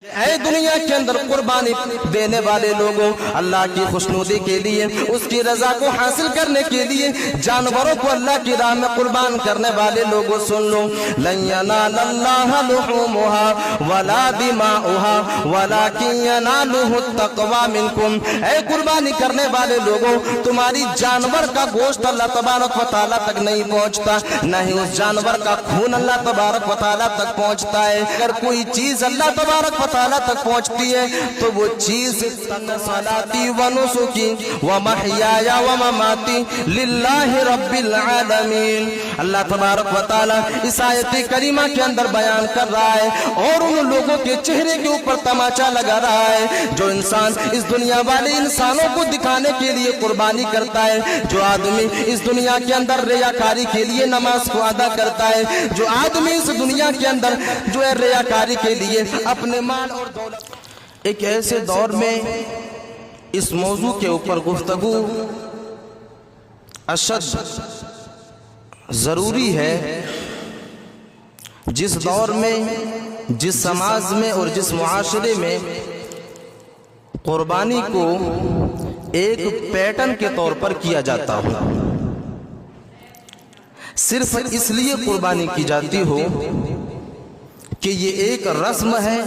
اے دنیا کے اندر قربانی دینے والے لوگوں، اللہ کی خوشنودی کے لیے، اس کی رضا کو حاصل کرنے کے لیے جانوروں کو اللہ کی راہ میں قربان کرنے والے لوگوں سن لو، لن ینال اللہ لحومها ولا دماؤها ولکن ینالہ التقوی منکم۔ اے قربانی کرنے والے لوگوں، تمہاری جانور کا گوشت اللہ تبارک و تعالیٰ تک نہیں پہنچتا، نہ ہی اس جانور کا خون اللہ تبارک و تعالیٰ تک پہنچتا ہے۔ اگر کوئی چیز اللہ تبارک و تعالیٰ تک پہنچتی ہے تو وہ چیز صلاتی و نسکی و محیای و مماتی للہ رب العالمین۔ اللہ تبارک و تعالیٰ اس آیت کریمہ کے اندر بیان کر رہا ہے اور ان لوگوں کے چہرے کے اوپر تماچا لگا رہا ہے جو انسان اس دنیا والے انسانوں کو دکھانے کے لیے قربانی کرتا ہے، جو آدمی اس دنیا کے اندر ریاکاری کے لیے نماز کو ادا کرتا ہے، جو آدمی اس دنیا کے اندر جو ہے ریاکاری کے لیے اپنے مال اور دولت۔ ایک ایسے دور میں اس موضوع کے اوپر گفتگو اشد ضروری ہے، جس دور میں، جس سماج میں اور جس معاشرے میں قربانی کو ایک پیٹرن کے طور پر کیا جاتا ہو، صرف اس لیے قربانی کی جاتی ہو کہ یہ ایک رسم ہے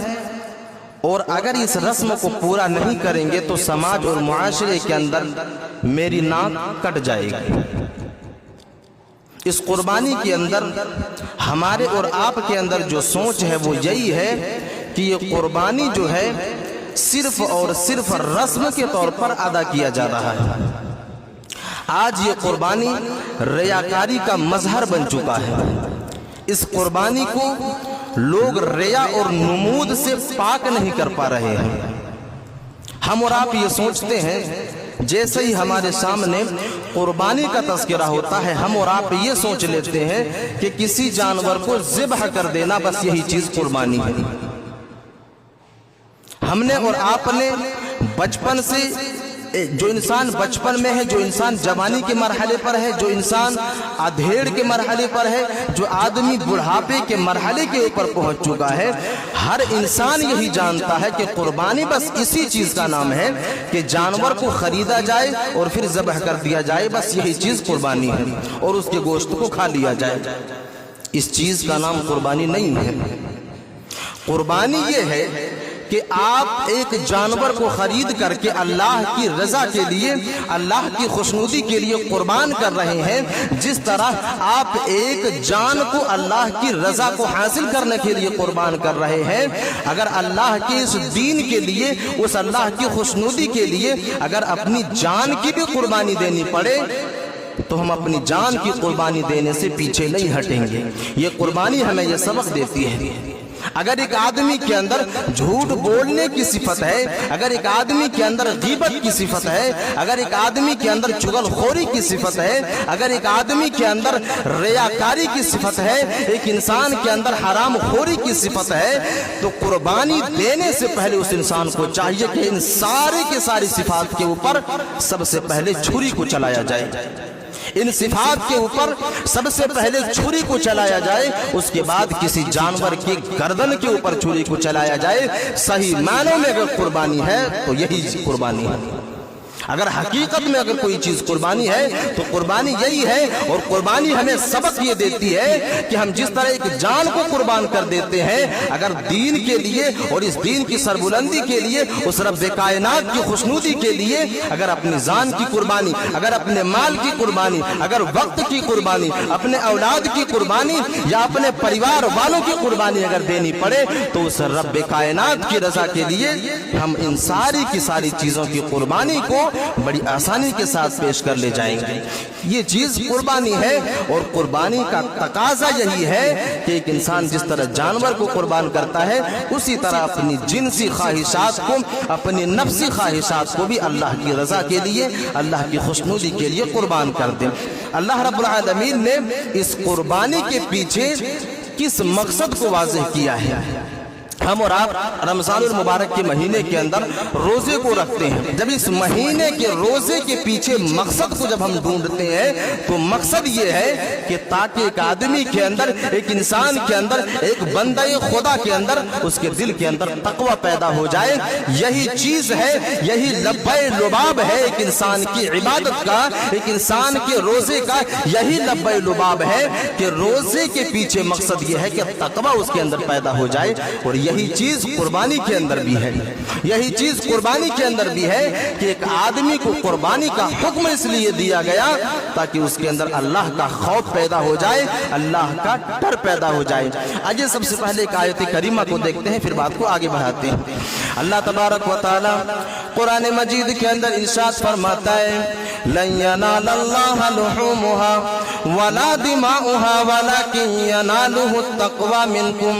اور اگر اس رسم کو پورا نہیں کریں گے تو سماج اور معاشرے کے اندر میری ناک کٹ جائے گی۔ اس قربانی کے اندر ہمارے اور آپ کے اندر جو سوچ ہے وہ یہی ہے کہ یہ قربانی جو ہے صرف اور صرف رسم کے طور پر ادا کیا جا رہا ہے۔ آج یہ قربانی ریاکاری کا مظہر بن چکا ہے۔ اس قربانی کو لوگ ریا اور نمود سے پاک نہیں کر پا رہے ہیں۔ ہم اور آپ یہ سوچتے ہیں جیسے ہی ہمارے سامنے قربانی کا تذکرہ ہوتا ہے ہم اور آپ یہ سوچ لیتے ہیں کہ کسی جانور کو ذبح کر دینا بس یہی چیز قربانی ہے۔ ہم نے اور آپ نے بچپن سے، جو انسان بچپن میں ہے، جو انسان جوانی کے مرحلے پر ہے، جو انسان ادھیڑ کے مرحلے پر ہے، جو آدمی بڑھاپے کے مرحلے کے اوپر پہنچ چکا ہے، ہر انسان یہی جانتا ہے کہ قربانی بس اسی چیز کا نام ہے کہ جانور کو خریدا جائے اور پھر ذبح کر دیا جائے، بس یہی چیز قربانی ہے اور اس کے گوشت کو کھا لیا جائے۔ اس چیز کا نام قربانی نہیں ہے۔ قربانی یہ ہے کہ آپ ایک جانور کو خرید کر کے اللہ کی رضا کے لیے، اللہ کی خوشنودی کے لیے قربان کر رہے ہیں، جس طرح آپ ایک جان کو اللہ کی رضا کو حاصل کرنے کے لیے قربان کر رہے ہیں۔ اگر اللہ کے اس دین کے لیے، اس اللہ کی خوشنودی کے لیے اگر اپنی جان کی بھی قربانی دینی پڑے تو ہم اپنی جان کی قربانی دینے سے پیچھے نہیں ہٹیں گے۔ یہ قربانی ہمیں یہ سبق دیتی ہے۔ اگر ایک آدمی کے اندر جھوٹ بولنے کی صفت ہے، اگر ایک آدمی کے اندر غیبت کی صفت ہے، اگر ایک آدمی کے اندر چغل خوری کی صفت ہے، اگر ایک آدمی کے اندر ریاکاری کی صفت ہے، ایک انسان کے اندر حرام خوری کی صفت ہے، تو قربانی دینے سے پہلے اس انسان کو چاہیے کہ ان سارے کے ساری صفات کے اوپر سب سے پہلے چھری کو چلایا جائے۔ ان صفات کے اوپر سب سے پہلے چھری کو چلایا جائے، اس کے بعد کسی جانور کی گردن کے اوپر چھری کو چلایا جائے۔ صحیح معنوں میں اگر قربانی ہے تو یہی قربانی ہے۔ اگر حقیقت میں اگر کوئی چیز قربانی ہے تو قربانی یہی ہے، اور قربانی ہمیں سبق یہ دیتی ہے کہ ہم جس طرح ایک جان کو قربان کر دیتے ہیں اگر دین کے لیے اور اس دین کی سربلندی کے لیے، اس رب کائنات کی خوشنودی کے لیے اگر اپنی جان کی قربانی، اگر اپنے مال کی قربانی، اگر وقت کی قربانی، اپنے اولاد کی قربانی یا اپنے پریوار والوں کی قربانی اگر دینی پڑے تو اس رب کائنات کی رضا کے لیے ہم ان ساری کی ساری چیزوں کی قربانی کو بڑی آسانی کے ساتھ پیش کر لے جائیں گے۔ یہ چیز قربانی ہے، اور قربانی کا تقاضا یہی ہے کہ ایک انسان جس طرح جانور کو قربان کرتا ہے اسی طرح اپنی جنسی خواہشات کو، اپنی نفسی خواہشات کو بھی اللہ کی رضا کے لیے، اللہ کی خوشنودی کے لیے قربان کر دیں۔ اللہ رب العالمین نے اس قربانی کے پیچھے کس مقصد کو واضح کیا ہے؟ ہم اور آپ رمضان المبارک کے مہینے کے اندر روزے کو رکھتے ہیں. جب اس مہینے کے روزے کے پیچھے مقصد کو جب ہم ڈھونڈتے ہیں تو مقصد یہ ہے کہ تاکہ ایک آدمی کے اندر, ایک انسان کے اندر, ایک بندہ خدا کے اندر, اس کے دل کے اندر تقوی پیدا ہو جائے. یہی چیز ہے, یہی لبے لباب ہے ایک انسان کی عبادت کا, ایک انسان کے روزے کا یہی لبے لباب ہے کہ روزے کے پیچھے مقصد یہ ہے کہ تقوی اس کے اندر پیدا ہو جائے. اور یہی چیز قربانی کے اندر بھی ہے, یہی چیز قربانی کے اندر بھی ہے کہ ایک آدمی کو قربانی کا حکم اس لیے دیا گیا تاکہ اس کے اندر اللہ کا خوف پیدا ہو جائے, اللہ کا ڈر پیدا ہو جائے. آئیے سب سے پہلے ایک آیت کریمہ کو دیکھتے ہیں, پھر بات کو آگے بڑھاتے ہیں. اللہ تبارک و تعالی قرآن مجید کے اندر ارشاد فرماتا ہے لن ينال الله لحومها ولا دماؤها ولكن يناله التقوى منكم.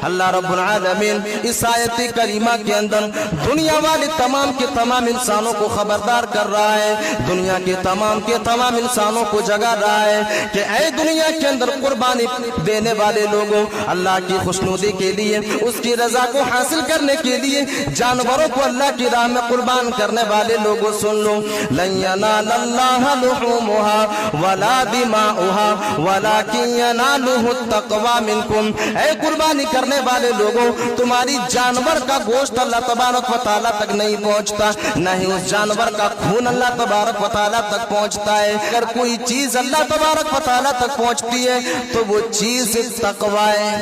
اللہ رب العالمین اس آیت کریمہ کے اندر دنیا والے تمام کے تمام انسانوں کو خبردار کر رہا ہے, دنیا کے تمام انسانوں کو جگا رہا ہے کہ اے دنیا کے اندر قربانی دینے والے لوگوں, اللہ کی خوشنودی کے لیے, اس کی رضا کو حاصل کرنے کے لیے جانوروں کو اللہ کی راہ میں قربان کرنے والے لوگوں سن لو, لن ينال الله لحومها ولا دماؤها ولكن يناله التقوى منكم. اے قربانی کرنے والے لوگوں, تمہاری جانور کا گوشت اللہ تبارک و تعالیٰ تک نہیں پہنچتا, نہ ہی اس جانور کا خون اللہ تبارک و تعالیٰ تک پہنچتا ہے. اگر کوئی چیز اللہ تبارک و تعالیٰ تک پہنچتی ہے تو وہ چیز تقوی ہے.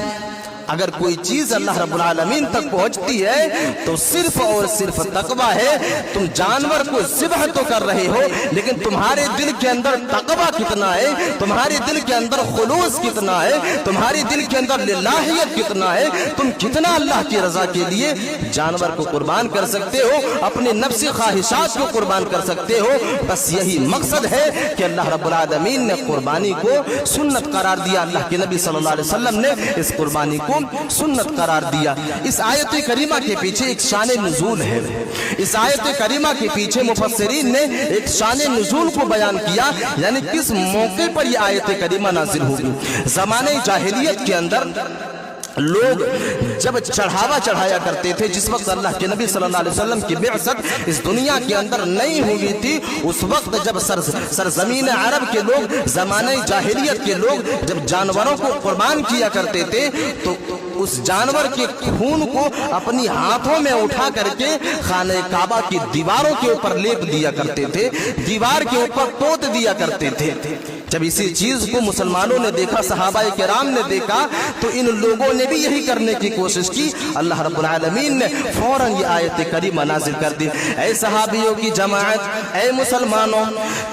اگر کوئی چیز اللہ رب العالمین تک پہنچتی ہے تو صرف اور صرف تقوی ہے. تم جانور کو ذبح تو کر رہے ہو لیکن تمہارے دل کے اندر تقوی کتنا ہے, تمہارے دل کے اندر خلوص کتنا ہے, تمہارے دل کے اندر للہیت کتنا ہے, تم کتنا اللہ کی رضا کے لیے جانور کو قربان کر سکتے ہو, اپنے نفسی خواہشات کو قربان کر سکتے ہو. بس یہی مقصد ہے کہ اللہ رب العالمین نے قربانی کو سنت قرار دیا, اللہ کے نبی صلی اللہ علیہ وسلم نے اس قربانی کو سنت قرار دیا. اس آیت کریمہ کے پیچھے ایک شان نزول ہے. اس آیت کریمہ کے پیچھے مفسرین نے ایک شان نزول کو بیان کیا, یعنی کس موقع پر یہ آیت کریمہ نازل ہوگی. زمانے جاہلیت کے اندر لوگ جب چڑھاوا چڑھایا کرتے تھے, جس وقت اللہ کے نبی صلی اللہ علیہ وسلم کی بعثت اس دنیا کے اندر نہیں ہوئی تھی, اس وقت جب سرزمین عرب کے لوگ, زمانے جاہلیت کے لوگ جب جانوروں کو قربان کیا کرتے تھے تو اس جانور کے خون کو اپنی ہاتھوں میں اٹھا کر کے خانہ کعبہ کی دیواروں کے اوپر لیپ دیا کرتے تھے, دیوار کے اوپر پوت دیا کرتے تھے. جب اسی چیز کو مسلمانوں نے دیکھا, صحابہ کرام نے دیکھا, تو ان لوگوں نے بھی یہی کرنے کی کوشش کی. اللہ رب العالمین نے فوراً یہ آیت کریمہ نازل کر دی. اے صحابیوں کی جماعت, اے مسلمانوں,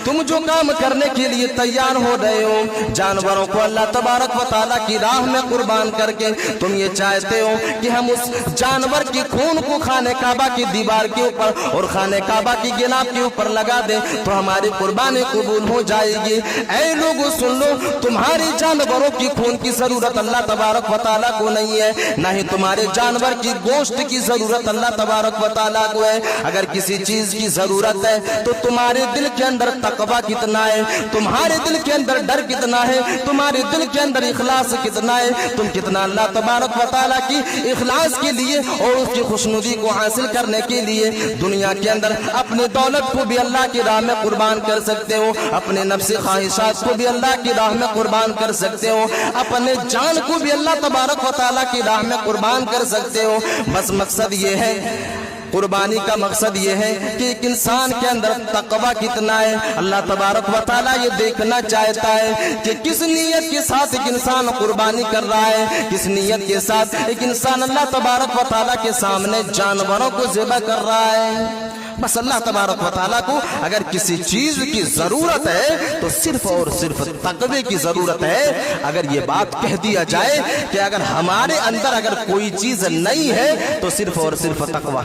تم جو کام کرنے کے لیے تیار ہو رہے ہو, جانوروں کو اللہ تبارک و تعالیٰ کی راہ میں قربان کر کے تم یہ چاہتے ہو کہ ہم اس جانور کے خون کو خانہ کعبہ کی دیوار کے اوپر اور خانہ کعبہ کی گناب کے اوپر لگا دیں تو ہماری قربانی قبول ہو جائے گی. اے لوگوں سن لو, تمہاری جانوروں کی خون کی ضرورت اللہ تبارک و تعالیٰ کو نہیں ہے, نہ ہی تمہارے جانور کی گوشت کی ضرورت اللہ تبارک و تعالیٰ کو ہے. اگر کسی چیز کی ضرورت ہے تو تمہارے دل کے اندر تقوی کتنا ہے, تمہارے دل کے اندر ڈر کتنا ہے, تمہارے دل کے اندر اخلاص کتنا ہے, تم کتنا اللہ تبارک و تعالیٰ کی اخلاص کے لیے اور اس کی خوشنودی کو حاصل کرنے کے لیے دنیا کے اندر اپنے دولت کو بھی اللہ کی راہ میں قربان کر سکتے ہو, اپنے نفسی خواہشات کو بھی اللہ کی راہ میں قربان کر سکتے ہو, اپنے جان کو بھی اللہ تبارک و تعالیٰ کی راہ میں قربان کر سکتے ہو. بس مقصد یہ ہے, قربانی کا مقصد یہ ہے کہ ایک انسان کے اندر تقوی کتنا ہے. اللہ تبارک و تعالیٰ یہ دیکھنا چاہتا ہے کہ کس نیت کے ساتھ ایک انسان قربانی کر رہا ہے, کس نیت کے ساتھ ایک انسان اللہ تبارک و تعالیٰ کے سامنے جانوروں کو ذبح کر رہا ہے. بس اللہ تبارک و تعالیٰ کو اگر کسی چیز کی ضرورت ہے تو صرف اور صرف تقوی کی ضرورت ہے. اگر یہ بات کہہ دیا جائے کہ اگر ہمارے اندر اگر کوئی چیز نہیں ہے تو صرف اور صرف تقوی,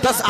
10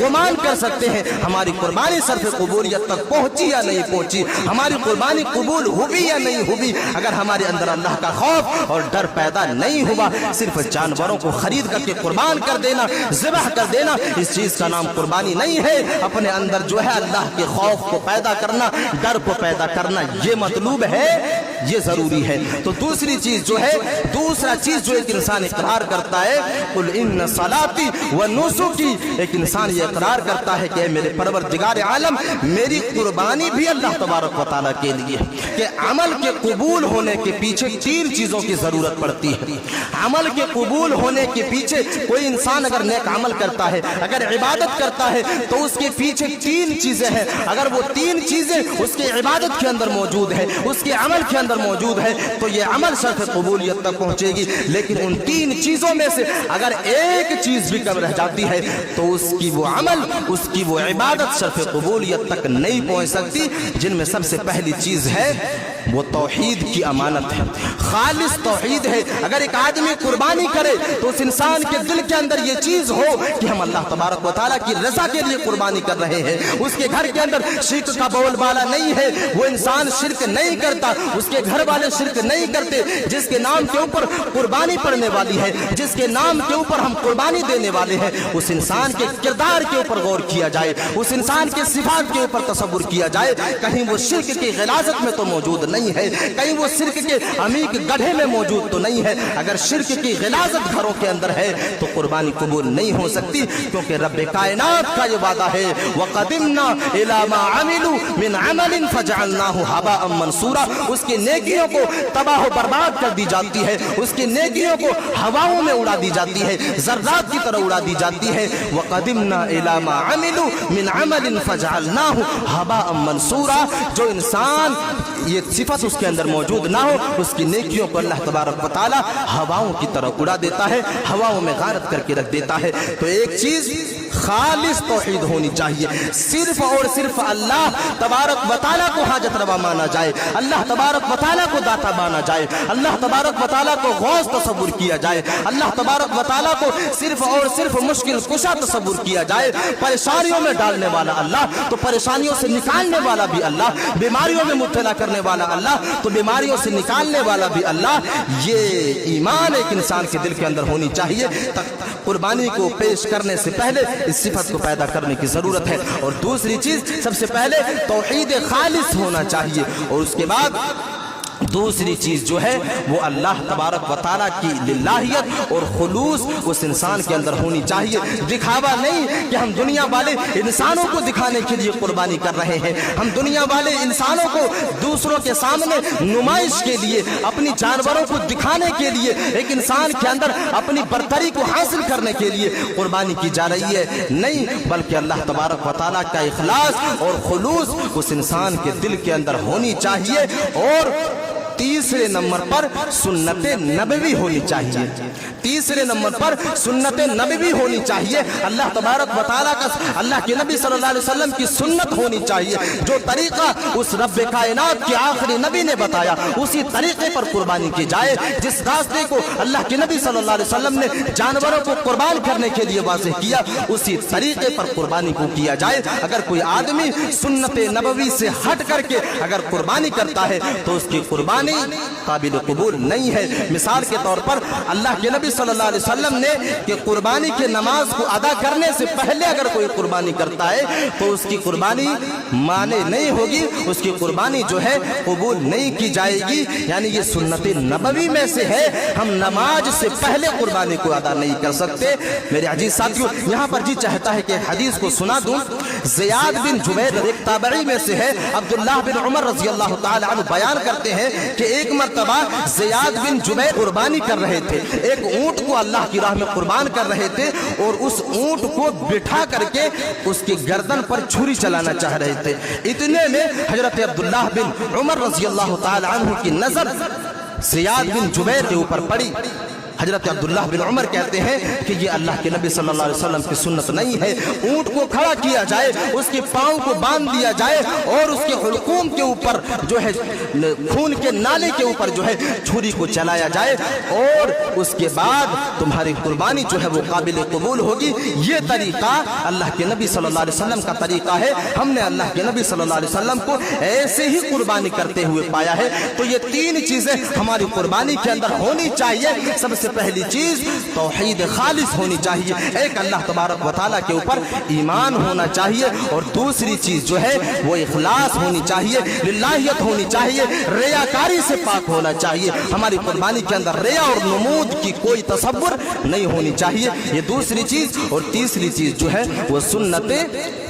گمان کر سکتے ہیں ہماری قربانی صرف قبولیت تک پہنچی یا نہیں پہنچی, ہماری قربانی قبول ہوئی یا نہیں ہوئی. اگر ہمارے اندر اللہ کا خوف اور ڈر پیدا نہیں ہوا, صرف جانوروں کو خرید کر کے قربان کر دینا, ذبح کر دینا, اس چیز کا نام قربانی نہیں ہے. اپنے اندر جو ہے اللہ کے خوف کو پیدا کرنا, ڈر کو پیدا کرنا, یہ مطلوب ہے, یہ ضروری ہے. تو دوسری چیز جو ہے, دوسرا چیز جو ایک انسان اقرار کرتا ہے, قل ان صلاتی و نسکی, ایک انسان یہ اقرار کرتا ہے کہ میرے پروردگار عالم میری قربانی بھی اللہ تبارک و تعالیٰ کے لیے, کہ عمل کے قبول ہونے کے پیچھے 3 چیزوں کی ضرورت پڑتی ہے. عمل کے قبول ہونے کے پیچھے کوئی انسان اگر نیک عمل کرتا ہے, اگر عبادت کرتا ہے, تو اس کے پیچھے 3 چیزیں ہیں. اگر وہ 3 چیزیں اس کے عبادت کے اندر موجود ہے, اس کے عمل کے اندر موجود ہے, تو یہ عمل شرط قبولیت تک پہنچے گی. لیکن ان 3 چیزوں میں سے اگر ایک چیز بھی کم رہ جاتی ہے, تو اس کی وہ عمل, اس کی وہ عبادت شرط قبولیت تک نہیں پہنچ سکتی. جن میں سب سے پہلی چیز ہے وہ توحید کی امانت ہے, خالص توحید ہے. اگر ایک آدمی قربانی کرے تو اس انسان کے دل کے اندر یہ چیز ہو کہ ہم اللہ تبارک و تعالیٰ کی رضا کے لیے قربانی کر رہے ہیں. اس کے گھر کے اندر شرک کا بول بالا نہیں ہے, وہ انسان شرک نہیں کرتا, اس کے گھر والے شرک نہیں کرتے. جس کے نام کے اوپر قربانی پڑنے والی ہے, جس کے نام کے اوپر ہم قربانی دینے والے ہیں, اس انسان کے کردار کے اوپر غور کیا جائے, اس انسان کے صفات کے اوپر تصور کیا جائے. کہیں وہ شرک کی غلاظت میں تو موجود نہیں ہے, کہیں وہ شرک کے عمیق گڑھے میں موجود تو نہیں ہے. اگر شرک کی غلاظت گھروں کے اندر ہے تو قربانی قبول نہیں ہو سکتی, کیونکہ رب کائنات کا یہ وعدہ ہے, وَقَدِمْنَا إِلَى مَا عَمِلُوا مِنْ عَمَلٍ فَجَعَلْنَاهُ هَبَاءً مَنْثُورًا. اس کی نیکیوں کو تباہ و برباد کر دی جاتی ہے, اس کی نیکیوں کو ہواؤں میں اڑا دی جاتی ہے, ذرات کی طرح اڑا دی جاتی ہے. وَقَدِمْنَا إِلَى مَا عَمِلُوا مِنْ عَمَلٍ فَجَعَلْنَاهُ هَبَاءً مَنْثُورًا. جو انسان یہ صفت اس کے اندر موجود نہ ہو, اس کی نیکیوں کو اللہ تبارک و تعالی ہواؤں کی طرح اڑا دیتا ہے, ہواؤں میں غارت کر کے رکھ دیتا ہے. تو ایک چیز خالص توحید ہونی چاہیے, صرف اور صرف اللہ تبارک و تعالیٰ کو حاجت روا مانا جائے, اللہ تبارک و تعالیٰ کو داتا مانا جائے, اللہ تبارک و تعالیٰ کو غوث تصور کیا جائے, اللہ تبارک و تعالیٰ کو صرف اور صرف مشکل کشا تصور کیا جائے. پریشانیوں میں ڈالنے والا اللہ تو پریشانیوں سے نکالنے والا بھی اللہ, بیماریوں میں مبتلا کرنے والا اللہ تو بیماریوں سے نکالنے والا بھی اللہ. یہ ایمان ایک انسان کے دل کے اندر ہونی چاہیے. قربانی کو پیش کرنے سے پہلے اس صفت کو پیدا کرنے کی ضرورت ہے. اور دوسری چیز, سب سے پہلے توحید خالص ہونا چاہیے, اور اس کے بعد دوسری چیز جو ہے وہ اللہ تبارک و تعالیٰ کی للہیت اور خلوص اس انسان کے اندر ہونی چاہیے. دکھاوا نہیں کہ ہم دنیا والے انسانوں کو دکھانے کے لیے قربانی کر رہے ہیں, ہم دنیا والے انسانوں کو دوسروں کے سامنے نمائش کے لیے, اپنی جانوروں کو دکھانے کے لیے, ایک انسان کے اندر اپنی برتری کو حاصل کرنے کے لیے قربانی کی جا رہی ہے. نہیں, بلکہ اللہ تبارک و تعالیٰ کا اخلاص اور خلوص اس انسان کے دل کے اندر ہونی چاہیے. اور تیسرے نمبر پر سنت نبوی ہونی چاہیے, تیسرے نمبر پر سنت نبوی ہونی چاہیے. اللہ تبارک و تعالیٰ کا, اللہ کے نبی صلی اللہ علیہ وسلم کی سنت ہونی چاہیے. جو طریقہ اس رب کائنات کے آخری نبی نے بتایا, اسی طریقے پر قربانی کی جائے. جس راستے کو اللہ کے نبی صلی اللہ علیہ وسلم نے جانوروں کو قربان کرنے کے لیے واضح کیا, اسی طریقے پر قربانی کو کیا جائے. اگر کوئی آدمی سنت نبوی سے ہٹ کر کے اگر قربانی کرتا ہے تو اس کی قربانی قابل قبول نہیں ہے. مثال کے طور پر اللہ کے نبی صلی اللہ علیہ وسلم نے کہ قربانی کی نماز کو ادا کرنے سے پہلے اگر کوئی قربانی کرتا ہے تو اس کی قربانی مانے نہیں ہوگی, اس کی قربانی جو ہے قبول نہیں کی جائے گی. یعنی یہ سنت نبوی میں سے ہے, ہم نماز سے پہلے قربانی کو ادا نہیں کر سکتے. میرے عزیز ساتھیوں, یہاں پر جی چاہتا ہے کہ حدیث کو سنا دوں. زیاد بن جبیر ایک تابعی میں سے ہے, عبداللہ بن عمر رضی اللہ تعالی عنہ بیان کرتے ہیں کہ ایک مرتبہ زیاد بن جبیر قربانی کر رہے تھے, ایک اونٹ کو اللہ کی راہ میں قربان کر رہے تھے, اور اس اونٹ کو بٹھا کر کے اس کی گردن پر چھری چلانا چاہ رہے تھے. اتنے میں حضرت عبداللہ بن عمر رضی اللہ تعالی عنہ کی نظر زیاد بن جبیر کے اوپر پڑی. حضرت عبداللہ بن عمر کہتے ہیں کہ یہ اللہ کے نبی صلی اللہ علیہ وسلم کی سنت نہیں ہے، اونٹ کو کھڑا کیا جائے، اس کے پاؤں کو باندھ دیا جائے اور اس کے حلقوم کے اوپر جو ہے خون کے نالے کے اوپر جو ہے چھری کو چلایا جائے اور اس کے بعد تمہاری قربانی جو ہے وہ قابل قبول ہوگی۔ یہ طریقہ اللہ کے نبی صلی اللہ علیہ وسلم کا طریقہ ہے۔ ہم نے اللہ کے نبی صلی اللہ علیہ وسلم کو ایسے ہی قربانی کرتے ہوئے پایا ہے۔ تو یہ تین چیزیں ہماری قربانی کے اندر ہونی چاہیے۔ سب سے پہلی چیز توحید خالص ہونی چاہیے، ایک اللہ تبارک و تعالیٰ کے اوپر ایمان ہونا چاہیے، اور دوسری چیز جو ہے وہ اخلاص ہونی چاہیے، للہیت ہونی چاہیے، ریاکاری سے پاک ہونا چاہیے۔ ہماری قربانی کے اندر ریا اور نمود کی کوئی تصور نہیں ہونی چاہیے، یہ دوسری چیز۔ اور تیسری چیز جو ہے وہ سنت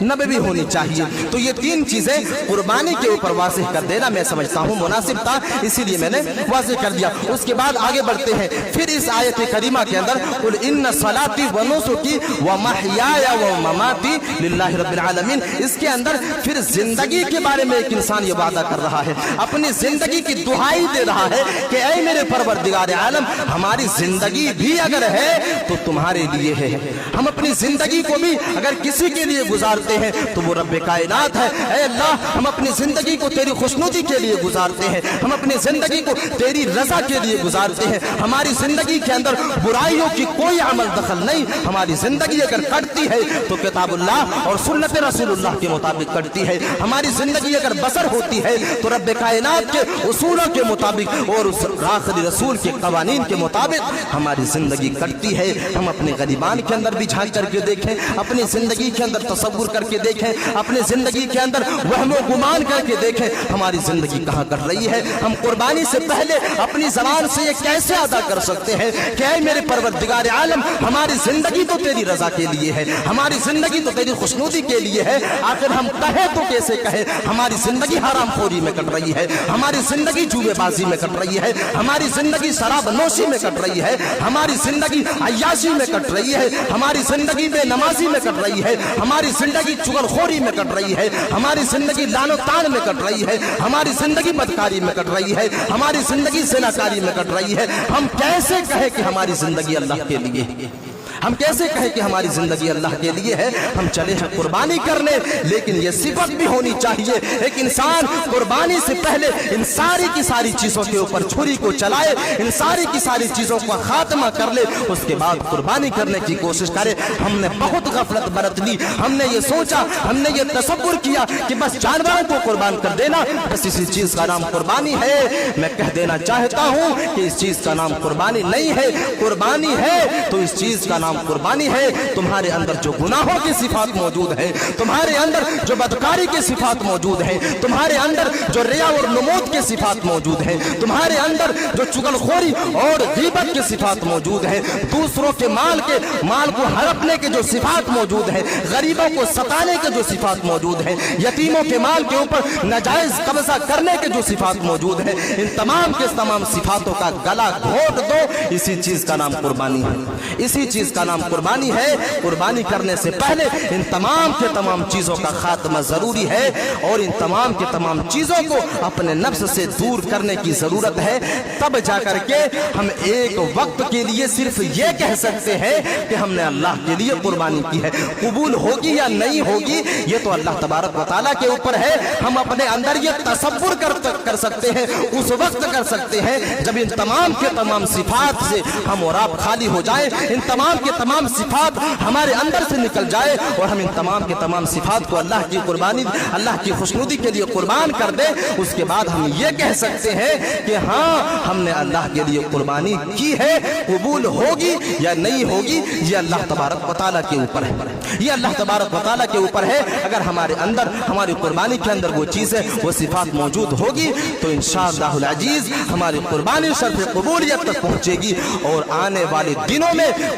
نبوی ہونی چاہیے۔ تو یہ تین چیزیں قربانی کے اوپر واضح کر دینا میں سمجھتا ہوں مناسب تھا، اسی لیے میں نے واضح کر دیا۔ اس کے بعد آگے بڑھتے ہیں، پھر اس آیت کریمہ کے اندر قل ان صلاتی و نسکی و محیای و مماتی للہ رب العالمین، اس کے اندر پھر زندگی کے بارے میں ایک انسان یہ وعدہ کر رہا ہے، اپنی زندگی کی دہائی دے رہا ہے کہ اے میرے پروردگار عالم، ہماری زندگی بھی اگر ہے تو تمہارے لیے ہے۔ ہم اپنی زندگی کو بھی اگر کسی کے لیے گزارتے ہیں تو وہ رب کائنات ہے۔ اے اللہ، ہم اپنی زندگی کو تیری خوشنودی کے لیے گزارتے ہیں، ہم اپنی زندگی کو تیری رضا کے لیے گزارتے ہیں۔ ہماری زندگی کے اندر برائیوں کی کوئی عمل دخل نہیں۔ ہماری زندگی اگر کٹتی ہے تو کتاب اللہ اور سنت رسول اللہ کے مطابق کٹتی ہے۔ ہماری زندگی اگر بسر ہوتی ہے تو رب کائنات کے اصولوں کے مطابق اور اس آخری رسول کے قوانین کے مطابق ہماری زندگی کٹتی ہے۔ ہم اپنے غریبان کے اندر بھی جھانک کر کے دیکھیں، اپنی زندگی کے اندر تصور کر کے دیکھیں، اپنی زندگی کے اندر وہم و گمان کر کے دیکھیں ہماری زندگی کہاں کٹ رہی ہے۔ ہم قربانی سے پہلے اپنی زبان سے یہ کیسے ادا کر سکتے ہیں کہ اے میرے پروردگار عالم، ہماری زندگی تو تیری رضا کے لیے ہے، ہماری زندگی تو تیری خوشنودی کے لیے ہے۔ آخر ہم کہیں تو کیسے کہیں؟ ہماری زندگی حرام خوری میں کٹ رہی ہے، ہماری زندگی جوے بازی میں کٹ رہی ہے، ہماری زندگی شراب نوشی میں کٹ رہی ہے، ہماری زندگی عیاشی میں کٹ رہی ہے، ہماری زندگی بے نمازی میں کٹ رہی ہے، ہماری زندگی چغل خوری میں کٹ رہی ہے، ہماری زندگی لعن و طعن میں کٹ رہی ہے، ہماری زندگی بدکاری میں کٹ رہی ہے، ہماری زندگی زناکاری میں کٹ رہی ہے۔ ہم کیسے کہیں کہ ہماری زندگی اللہ کے لیے؟ ہم کیسے کہیں کہ ہماری زندگی اللہ کے لیے ہے؟ ہم چلے ہیں قربانی کرنے، لیکن یہ صفت بھی ہونی چاہیے، ایک انسان قربانی سے پہلے ان ساری کی ساری چیزوں کے اوپر چھری کو چلائے، ان ساری کی ساری چیزوں کا خاتمہ کر لے، اس کے بعد قربانی کرنے کی کوشش کرے۔ ہم نے بہت غفلت برت لی، ہم نے یہ سوچا، ہم نے یہ تصور کیا کہ بس جانوروں کو قربان کر دینا بس اسی چیز کا نام قربانی ہے۔ میں کہہ دینا چاہتا ہوں کہ اس چیز کا نام قربانی نہیں ہے۔ قربانی ہے تو اس چیز کا نام قربانی ہے۔ تمہارے اندر جو گناہوں کی صفات موجود ہیں، تمہارے اندر جو بدکاری کی صفات موجود ہیں، تمہارے اندر جو ریا اور نمود کی صفات موجود ہیں، تمہارے اندر جو چغل خوری اور غیبت کی صفات موجود ہیں، دوسروں کے مال کو ہڑپنے کے جو صفات موجود ہیں، غریبوں کو ستانے کے جو صفات موجود ہیں، یتیموں کے مال کے اوپر ناجائز قبضہ کرنے کے جو صفات موجود ہیں، ان تمام کے تمام صفاتوں کا گلا گھونٹ دو، اسی چیز کا نام قربانی ہے، اسی چیز کا نام قربانی ہے۔ قربانی کرنے سے پہلے ان تمام کے تمام چیزوں کا خاتمہ ضروری ہے، اور ان تمام کے تمام چیزوں کو اپنے نفس سے دور کرنے کی ضرورت ہے۔ تب جا کر کے ہم ایک وقت کے لیے صرف یہ کہہ سکتے ہیں کہ ہم نے اللہ کے لیے قربانی کی ہے۔ قبول ہوگی یا نہیں ہوگی یہ تو اللہ تبارک و تعالیٰ کے اوپر ہے۔ ہم اپنے اندر یہ تصور کر سکتے ہیں، اس وقت کر سکتے ہیں جب ان تمام کے تمام صفات سے ہم اور آپ خالی ہو جائیں، ان تمام کے تمام صفات ہمارے اندر سے نکل جائے اور ہم ان تمام کے تمام صفات کو اللہ کی قربانی، اللہ کی خوشنودی کے لیے قربان کر دیں۔ اس کے بعد ہم یہ کہہ سکتے ہیں کہ ہاں ہم نے اللہ کے لیے قربانی کی ہے۔ قبول ہوگی یا نہیں ہوگی یہ اللہ تبارک و تعالیٰ کے اوپر ہے، یہ اللہ تبارک و تعالیٰ کے اوپر ہے۔ اگر ہمارے اندر، ہماری قربانی کے اندر وہ چیزیں، وہ صفات موجود ہوگی تو انشاءاللہ العزیز ہماری قربانی شرف قبولیت تک پہنچے گی، اور آنے والے دنوں میں